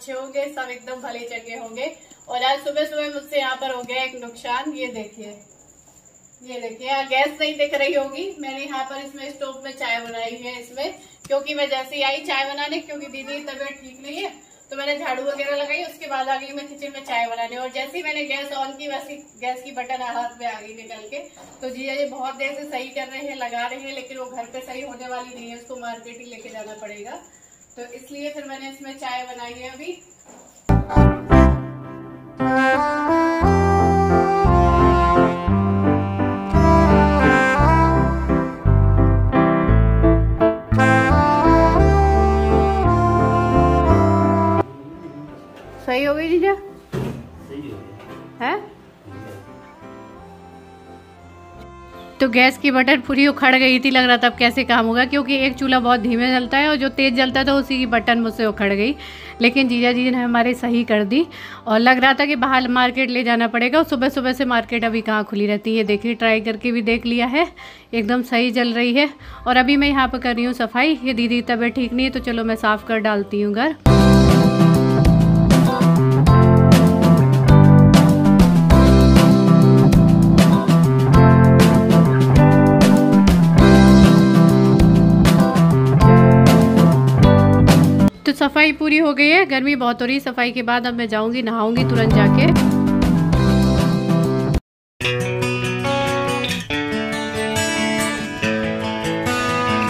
अच्छे होंगे, सब एकदम भले चंगे होंगे। और आज सुबह सुबह मुझसे यहाँ पर हो गया एक नुकसान। ये देखिए यहाँ गैस नहीं दिख रही होगी। मैंने यहाँ पर इसमें स्टोव में चाय बनाई है इसमें, क्योंकि मैं जैसे ही आई चाय बनाने, क्योंकि दीदी की तबीयत ठीक नहीं है तो मैंने झाड़ू वगैरह लगाई, उसके बाद आ गई मैं किचन में चाय बनाने। और जैसे ही मैंने गैस ऑन की वैसे गैस की बटन हाथ में आ गई निकल के। तो जीजा जी बहुत देर से सही कर रहे हैं, लगा रहे हैं, लेकिन वो घर पे सही होने वाली नहीं है, उसको मार्केट ही लेके जाना पड़ेगा। तो इसलिए फिर मैंने इसमें चाय बनाई है अभी। सही हो गई जीजा? है तो गैस की बटन पूरी उखड़ गई थी, लग रहा था अब कैसे काम होगा, क्योंकि एक चूल्हा बहुत धीमे जलता है और जो तेज़ जलता था उसी की बटन मुझसे उखड़ गई। लेकिन जीजा जी ने हमारे सही कर दी और लग रहा था कि बाहर मार्केट ले जाना पड़ेगा। और सुबह सुबह से मार्केट अभी कहाँ खुली रहती है। देखिए ट्राई करके भी देख लिया है, एकदम सही जल रही है। और अभी मैं यहाँ पर कर रही हूँ सफाई। ये दीदी की तबीयत ठीक नहीं है तो चलो मैं साफ़ कर डालती हूँ घर। तो सफाई पूरी हो गई है, गर्मी बहुत हो रही है। सफाई के बाद अब मैं जाऊंगी नहाऊंगी तुरंत जाके।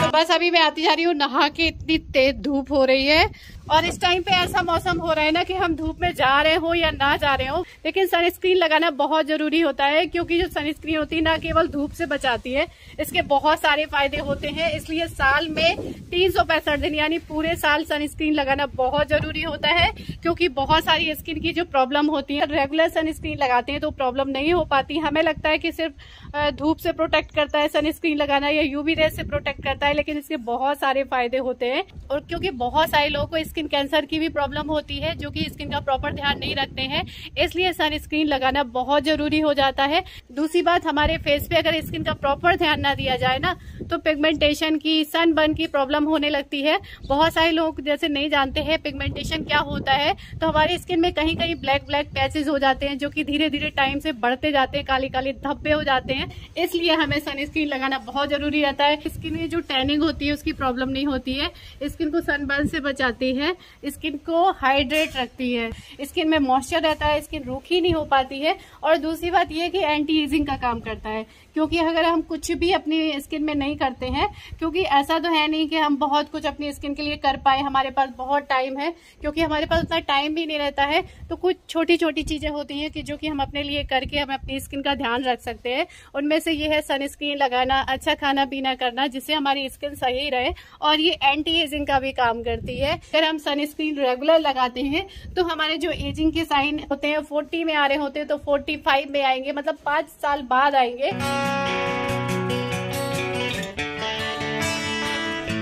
तो बस अभी मैं आती जा रही हूँ नहा के। इतनी तेज धूप हो रही है और इस टाइम पे ऐसा मौसम हो रहा है ना कि हम धूप में जा रहे हो या ना जा रहे हो, लेकिन सनस्क्रीन लगाना बहुत जरूरी होता है। क्योंकि जो सनस्क्रीन होती है ना केवल धूप से बचाती है, इसके बहुत सारे फायदे होते हैं। इसलिए साल में 365 दिन यानी पूरे साल सनस्क्रीन लगाना बहुत जरूरी होता है। क्योंकि बहुत सारी स्किन की जो प्रॉब्लम होती है, रेगुलर सनस्क्रीन लगाते हैं तो प्रॉब्लम नहीं हो पाती। हमें लगता है कि सिर्फ धूप से प्रोटेक्ट करता है सनस्क्रीन लगाना या यूवी रेज से प्रोटेक्ट करता है, लेकिन इसके बहुत सारे फायदे होते हैं। और क्योंकि बहुत सारे लोगों को स्किन कैंसर की भी प्रॉब्लम होती है, जो कि स्किन का प्रॉपर ध्यान नहीं रखते हैं, इसलिए सनस्क्रीन लगाना बहुत जरूरी हो जाता है। दूसरी बात, हमारे फेस पे अगर स्किन का प्रॉपर ध्यान ना दिया जाए ना तो पिगमेंटेशन की, सनबर्न की प्रॉब्लम होने लगती है। बहुत सारे लोग जैसे नहीं जानते हैं पिगमेंटेशन क्या होता है, तो हमारी स्किन में कहीं कहीं ब्लैक ब्लैक पैचेस हो जाते हैं, जो कि धीरे धीरे टाइम से बढ़ते जाते हैं, काले काले धब्बे हो जाते हैं। इसलिए हमें सनस्क्रीन लगाना बहुत जरूरी रहता है। स्किन में जो टैनिंग होती है उसकी प्रॉब्लम नहीं होती है, स्किन को सनबर्न से बचाती है, स्किन को हाइड्रेट रखती है, स्किन में मॉइस्चर रहता है, स्किन रूखी नहीं हो पाती है। और दूसरी बात यह कि एंटी एजिंग का काम करता है। क्योंकि अगर हम कुछ भी अपनी स्किन में नहीं करते हैं, क्योंकि ऐसा तो है नहीं कि हम बहुत कुछ अपनी स्किन के लिए कर पाए, हमारे पास बहुत टाइम है, क्योंकि हमारे पास उतना टाइम भी नहीं रहता है। तो कुछ छोटी छोटी चीजें होती हैं कि जो कि हम अपने लिए करके हम अपनी स्किन का ध्यान रख सकते हैं। उनमें से ये है सनस्क्रीन लगाना, अच्छा खाना पीना करना, जिससे हमारी स्किन सही रहे। और ये एंटी एजिंग का भी काम करती है। अगर हम सनस्क्रीन रेगुलर लगाते हैं तो हमारे जो एजिंग के साइन होते हैं 40 में आ रहे होते हैं तो 45 में आएंगे, मतलब 5 साल बाद आएंगे।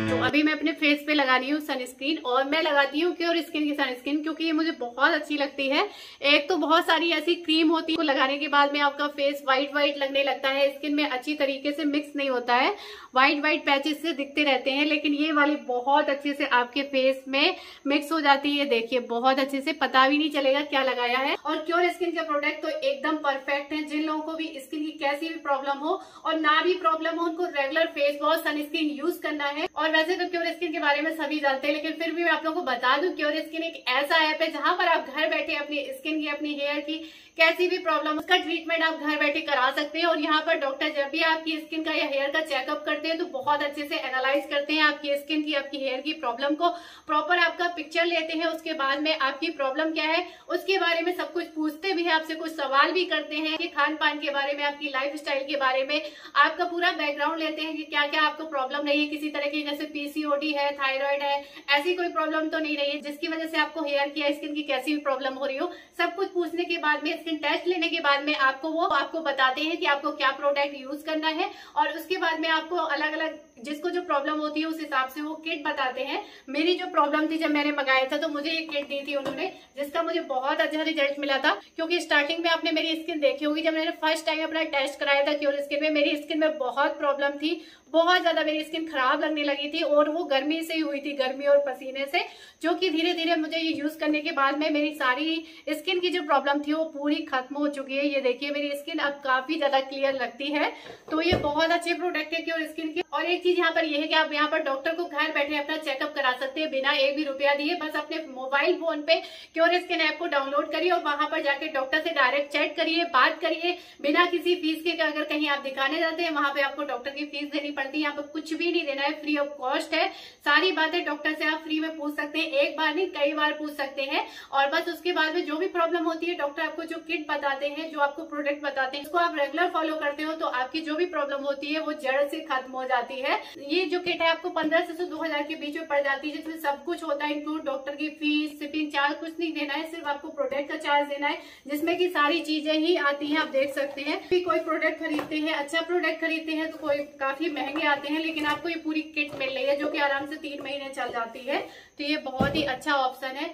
तो अभी मैं अपने फेस पे लगा रही हूँ सनस्क्रीन, और मैं लगाती हूँ क्योर स्किन की सनस्क्रीन, क्योंकि ये मुझे बहुत अच्छी लगती है। एक तो बहुत सारी ऐसी क्रीम होती है, लगाने के बाद में आपका फेस व्हाइट व्हाइट लगने लगता है, स्किन में अच्छी तरीके से मिक्स नहीं होता है, व्हाइट व्हाइट पैचेस से दिखते रहते हैं। लेकिन ये वाली बहुत अच्छे से आपके फेस में मिक्स हो जाती है। देखिए बहुत अच्छे से, पता भी नहीं चलेगा क्या लगाया है। और क्योर स्किन के प्रोडक्ट तो एकदम परफेक्ट है। जिन लोगों को भी स्किन की कैसी भी प्रॉब्लम हो और ना भी प्रॉब्लम हो, उनको regular face wash sunscreen use करना है। और वैसे तो क्योर स्किन के बारे में सभी जानते हैं, लेकिन फिर भी मैं आप लोगों को बता दूं, क्योर स्किन एक ऐसा ऐप है जहां पर आप घर बैठे अपनी स्किन की, अपनी हेयर की कैसी भी प्रॉब्लम, उसका ट्रीटमेंट आप घर बैठे करा सकते हैं। और यहाँ पर डॉक्टर जब भी आपकी स्किन का या हेयर का चेकअप करते हैं तो बहुत अच्छे से एनालाइज करते हैं आपकी स्किन की, आपकी हेयर की प्रॉब्लम को, प्रॉपर आपका पिक्चर लेते हैं। उसके बाद में आपकी प्रॉब्लम क्या है उसके बारे में सब कुछ पूछते भी है, आपसे कुछ सवाल भी करते हैं कि खान पान के बारे में, आपकी लाइफ स्टाइल के बारे में, आपका पूरा बैकग्राउंड लेते हैं कि क्या क्या आपको प्रॉब्लम रही है, किसी तरह की, जैसे पीसीओडी है, थायराइड है, ऐसी कोई प्रॉब्लम तो नहीं रही है जिसकी वजह से आपको हेयर की या स्किन की कैसी भी प्रॉब्लम हो रही हो। सब कुछ पूछने के बाद में, स्किन टेस्ट लेने के बाद में आपको बताते हैं कि आपको क्या प्रोडक्ट यूज करना है। और उसके बाद में आपको अलग अलग जिसको जो प्रॉब्लम होती है उस हिसाब से वो किट बताते हैं। मेरी जो प्रॉब्लम थी जब मैंने मंगाया था तो मुझे एक किट दी थी उन्होंने, जिसका मुझे बहुत अच्छा रिजल्ट मिला था। क्योंकि स्टार्टिंग में आपने मेरी स्किन देखी होगी, जब मैंने फर्स्ट टाइम अपना टेस्ट कराया था क्योर स्किन में, मेरी स्किन में बहुत प्रॉब्लम थी, बहुत ज्यादा मेरी स्किन खराब लगने लगी थी और वो गर्मी से ही हुई थी, गर्मी और पसीने से, जो कि धीरे धीरे मुझे ये यूज करने के बाद में मेरी सारी स्किन की जो प्रॉब्लम थी वो पूरी खत्म हो चुकी है। ये देखिए मेरी स्किन अब काफी ज्यादा क्लियर लगती है। तो ये बहुत अच्छे प्रोडक्ट है क्योर स्किन के। और एक चीज यहाँ पर ये है कि आप यहाँ पर डॉक्टर को घर बैठे अपना चेकअप करा सकते हैं बिना एक भी रुपया दिए। बस अपने मोबाइल फोन पे क्योर स्किन ऐप को डाउनलोड करिए और वहां पर जाके डॉक्टर से डायरेक्ट चैट करिए, बात करिए बिना किसी फीस के। अगर कहीं आप दिखाने जाते हैं वहां पे आपको डॉक्टर की फीस देनी पड़ती है, यहाँ पर कुछ भी नहीं देना है, फ्री ऑफ कॉस्ट है। सारी बातें डॉक्टर से आप फ्री में पूछ सकते हैं, एक बार नहीं कई बार पूछ सकते हैं। और बस उसके बाद में जो भी प्रॉब्लम होती है डॉक्टर आपको जो किट बताते हैं, जो आपको प्रोडक्ट बताते हैं, उसको आप रेगुलर फॉलो करते हो तो आपकी जो भी प्रॉब्लम होती है वो जड़ से खत्म हो जाती है। ये जो किट है आपको 1500 से 2000 के बीच में पड़ जाती है, जिसमें सब कुछ होता है इंक्लूड, डॉक्टर की फीस, शिपिंग चार्ज कुछ नहीं देना है, सिर्फ आपको प्रोडक्ट का चार्ज देना है, जिसमें की सारी चीजें ही आती है। आप देख सकते हैं कोई प्रोडक्ट खरीदते हैं, अच्छा प्रोडक्ट खरीदते हैं तो कोई काफी महंगे आते हैं, लेकिन आपको ये पूरी किट मिल रही है जो कि आराम से 3 महीने चल जाती है। तो ये बहुत ही अच्छा ऑप्शन है।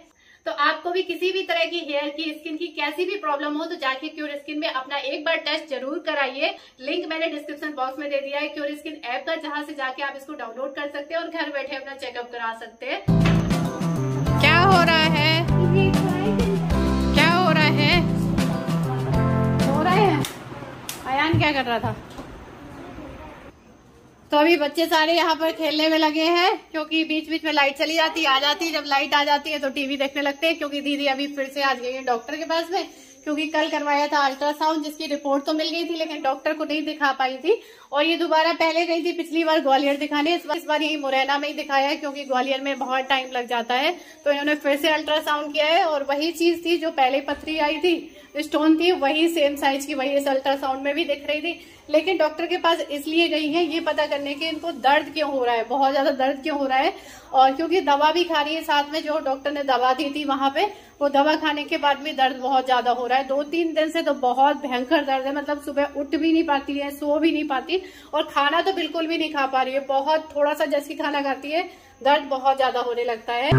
तो आपको भी किसी भी तरह की हेयर की, स्किन की कैसी भी प्रॉब्लम हो तो जाके क्योर स्किन में अपना एक बार टेस्ट जरूर कराइए। लिंक मैंने डिस्क्रिप्शन बॉक्स में दे दिया है क्योर स्किन ऐप का, जहां से जाके आप इसको डाउनलोड कर सकते हैं और घर बैठे अपना चेकअप करा सकते हैं। क्या हो रहा है? क्या हो रहा है? हो रहा है? अयान क्या कर रहा था? तो अभी बच्चे सारे यहाँ पर खेलने में लगे हैं, क्योंकि बीच बीच में लाइट चली जाती आ जाती है। जब लाइट आ जाती है तो टीवी देखने लगते हैं, क्योंकि दीदी अभी फिर से आ गई है डॉक्टर के पास में, क्योंकि कल करवाया था अल्ट्रासाउंड, जिसकी रिपोर्ट तो मिल गई थी लेकिन डॉक्टर को नहीं दिखा पाई थी। और ये दोबारा पहले गई थी पिछली बार ग्वालियर दिखाने, इस बार यही मुरैना में ही दिखाया, क्योंकि ग्वालियर में बहुत टाइम लग जाता है। तो इन्होंने फिर से अल्ट्रासाउंड किया है और वही चीज थी जो पहले पथरी आई थी, स्टोन थी, वही सेम साइज की, वही इस अल्ट्रासाउंड में भी दिख रही थी। लेकिन डॉक्टर के पास इसलिए गई है ये पता करने के इनको दर्द क्यों हो रहा है, बहुत ज्यादा दर्द क्यों हो रहा है। और क्योंकि दवा भी खा रही है साथ में, जो डॉक्टर ने दवा दी थी वहां पे, वो दवा खाने के बाद भी दर्द बहुत ज्यादा हो रहा है। 2-3 दिन से तो बहुत भयंकर दर्द है, मतलब सुबह उठ भी नहीं पाती है, सो भी नहीं पाती और खाना तो बिल्कुल भी नहीं खा पा रही है। बहुत थोड़ा सा जैसे खाना खाती है दर्द बहुत ज्यादा होने लगता है।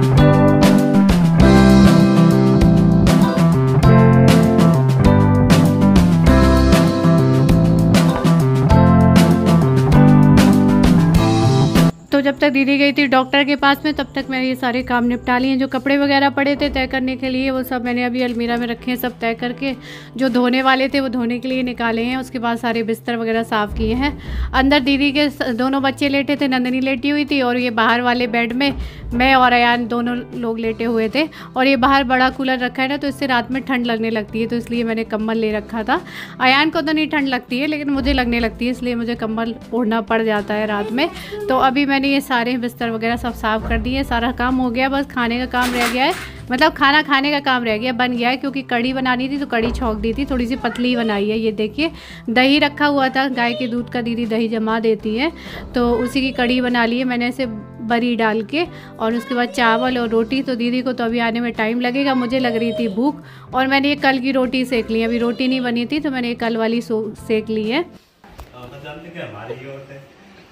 तो जब तक दीदी गई थी डॉक्टर के पास में, तब तक मैंने ये सारे काम निपटा लिए। जो कपड़े वगैरह पड़े थे तय करने के लिए, वो सब मैंने अभी अलमीरा में रखे हैं, सब तय करके। जो धोने वाले थे वो धोने के लिए निकाले हैं, उसके बाद सारे बिस्तर वगैरह साफ़ किए हैं। अंदर दीदी के दोनों बच्चे लेटे थे, नंदनी लेटी हुई थी, और ये बाहर वाले बेड में मैं और अयान दोनों लोग लेटे हुए थे। और ये बाहर बड़ा कूलर रखा है ना, तो इससे रात में ठंड लगने लगती है, तो इसलिए मैंने कम्बल ले रखा था। अयान को तो नहीं ठंड लगती है, लेकिन मुझे लगने लगती है, इसलिए मुझे कम्बल ओढ़ना पड़ जाता है रात में। तो अभी मैंने ये सारे बिस्तर वगैरह सब साफ़ कर दिए, सारा काम हो गया, बस खाने का काम रह गया है, मतलब खाना खाने का काम रह गया, बन गया है। क्योंकि कड़ी बनानी थी तो कड़ी छौंक दी थी, थोड़ी सी पतली बनाई है। ये देखिए दही रखा हुआ था, गाय के दूध का दीदी दही जमा देती है, तो उसी की कड़ी बना ली है मैंने इसे बरी डाल के। और उसके बाद चावल और रोटी, तो दीदी को तो अभी आने में टाइम लगेगा, मुझे लग रही थी भूख, और मैंने ये कल की रोटी सेक ली। अभी रोटी नहीं बनी थी तो मैंने ये कल वाली सेक ली है।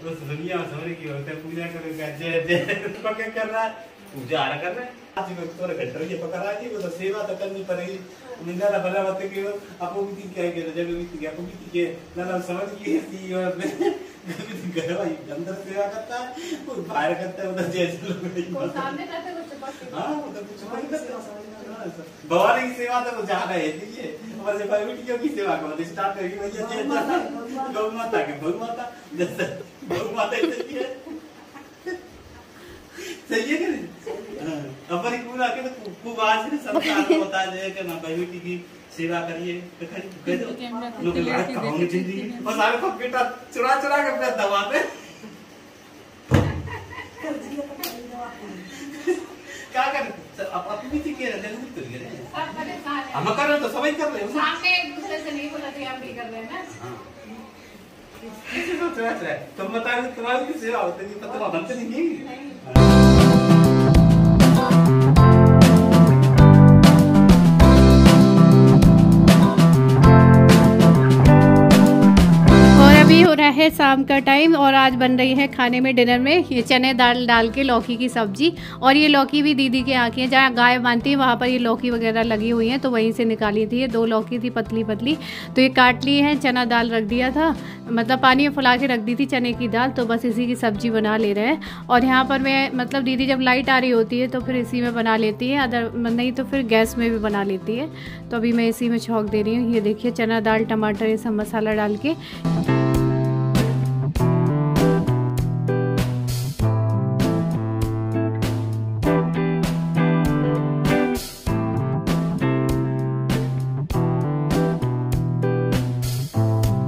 तो दुनिया में समझ की होते हैं पूजा करेगा जय जय तो क्या कर रहा है, पूजा आ रहा कर रहा है। आज में तो घंटा ये पकड़ा जी, वो तो सेवा तो करनी पड़ेगी। मिंदा ना भला बात है कि आपको भी क्या है कि जब भी क्या आपको भी के ना समझ की है और घर वाली अंदर सेवा करता है और बाहर करता है, उधर जैसे लोग सामने करते कुछ। हां उधर कुछ नहीं करते, भवानी की सेवा तो ज्यादा है ये, और जब बेटियों की सेवा करो स्टार्ट करेगी भैया जय गौ माता के गौ माता जैसे गौ माता सही है, सही है कि नहीं। अपन पूरा के तो खूब आज से संस्कार होता है कि मां बेटी की सेवा करिए, कह दो लोग होनी चाहिए, और सारे को बेटा चुरा चुरा के अपना दबाते क्या कर अपनी थी के रहते हैं, हम कर रहे तो सभी कर रहे हैं, सामने एक दूसरे से नहीं बोला थे, हम भी कर रहे हैं ना। हां किसी को चला चला तुम बताओ तुम्हारी की सेवा होती है, पता बनते नहीं। हो रहा है शाम का टाइम और आज बन रही है खाने में डिनर में ये चने दाल डाल के लौकी की सब्जी। और ये लौकी भी दीदी के यहाँ की है, जहाँ गाय बांधती है वहाँ पर ये लौकी वगैरह लगी हुई हैं तो वहीं से निकाली थी। ये 2 लौकी थी पतली पतली, तो ये काट ली है। चना दाल रख दिया था, मतलब पानी में फुला के रख दी थी चने की दाल, तो बस इसी की सब्जी बना ले रहे हैं। और यहाँ पर मैं मतलब दीदी जब लाइट आ रही होती है तो फिर इसी में बना लेती है, अदर नहीं तो फिर गैस में भी बना लेती है। तो अभी मैं इसी में छौंक दे रही हूँ। ये देखिए चना दाल टमाटर ये सब मसाला डाल के।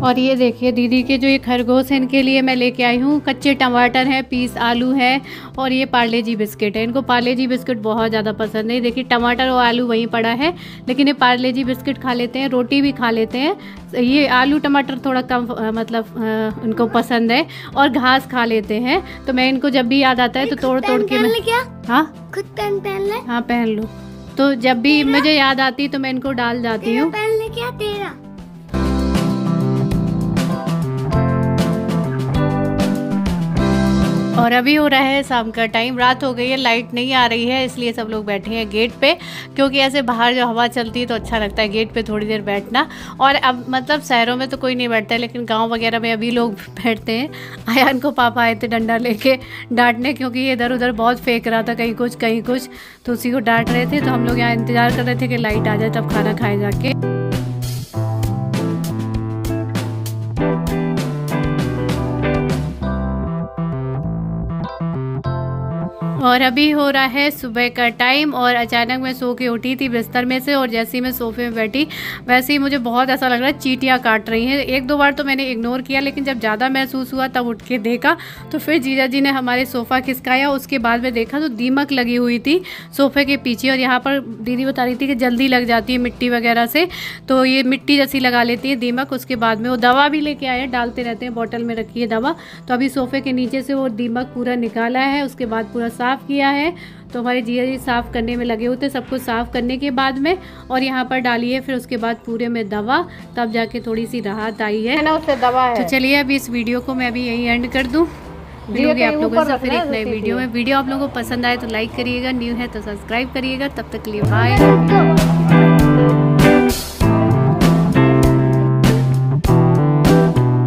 और ये देखिए दीदी के जो ये खरगोश हैं इनके लिए मैं लेके आई हूँ कच्चे टमाटर हैं, पीस आलू है और ये पार्ले जी बिस्किट है। इनको पार्ले जी बिस्किट बहुत ज़्यादा पसंद है। देखिए टमाटर और आलू वहीं पड़ा है, लेकिन ये पार्ले जी बिस्किट खा लेते हैं, रोटी भी खा लेते हैं। ये आलू टमाटर थोड़ा कम मतलब उनको पसंद है और घास खा लेते हैं। तो मैं इनको जब भी याद आता है तो तोड़ तोड़ के मैं हाँ खुद पहन ले, हाँ पहन लो। तो जब भी मुझे याद आती है तो मैं इनको डाल जाती हूँ। और अभी हो रहा है शाम का टाइम, रात हो गई है, लाइट नहीं आ रही है, इसलिए सब लोग बैठे हैं गेट पे, क्योंकि ऐसे बाहर जो हवा चलती है तो अच्छा लगता है गेट पे थोड़ी देर बैठना। और अब मतलब शहरों में तो कोई नहीं बैठता है, लेकिन गांव वगैरह में अभी लोग बैठते हैं। आयान को पापा आए थे डंडा लेके डांटने, क्योंकि ये इधर उधर बहुत फेंक रहा था कहीं कुछ, तो उसी को डांट रहे थे। तो हम लोग यहाँ इंतज़ार कर रहे थे कि लाइट आ जाए तब खाना खाए जाके। और अभी हो रहा है सुबह का टाइम और अचानक मैं सो के उठी थी बिस्तर में से, और जैसे ही मैं सोफे में बैठी वैसे ही मुझे बहुत ऐसा लग रहा है चींटियाँ काट रही हैं। 1-2 बार तो मैंने इग्नोर किया, लेकिन जब ज़्यादा महसूस हुआ तब उठ के देखा तो फिर जीजा जी ने हमारे सोफ़ा खिसकाया। उसके बाद में देखा तो दीमक लगी हुई थी सोफ़े के पीछे, और यहाँ पर दीदी बता रही थी कि जल्दी लग जाती है मिट्टी वगैरह से, तो ये मिट्टी जैसी लगा लेती है दीमक। उसके बाद में वो दवा भी लेके आए, डालते रहते हैं, बॉटल में रखी है दवा। तो अभी सोफ़े के नीचे से वो दीमक पूरा निकाला है, उसके बाद पूरा साफ़ किया है। तो हमारे जीजा जी साफ़ करने में लगे होते, सब कुछ साफ़ करने के बाद में, और यहाँ पर डाली है फिर उसके बाद पूरे में दवा, तब जाके थोड़ी सी राहत आई है ना, उससे दवा है। तो चलिए अभी इस वीडियो को मैं अभी यहीं एंड कर दूँ, मिलूंगी आप लोगों से फिर एक नए वीडियो में। वीडियो आप लोगों को पसंद आए तो लाइक करिएगा, न्यू है तो सब्सक्राइब करिएगा। तब तक के लिए बाय।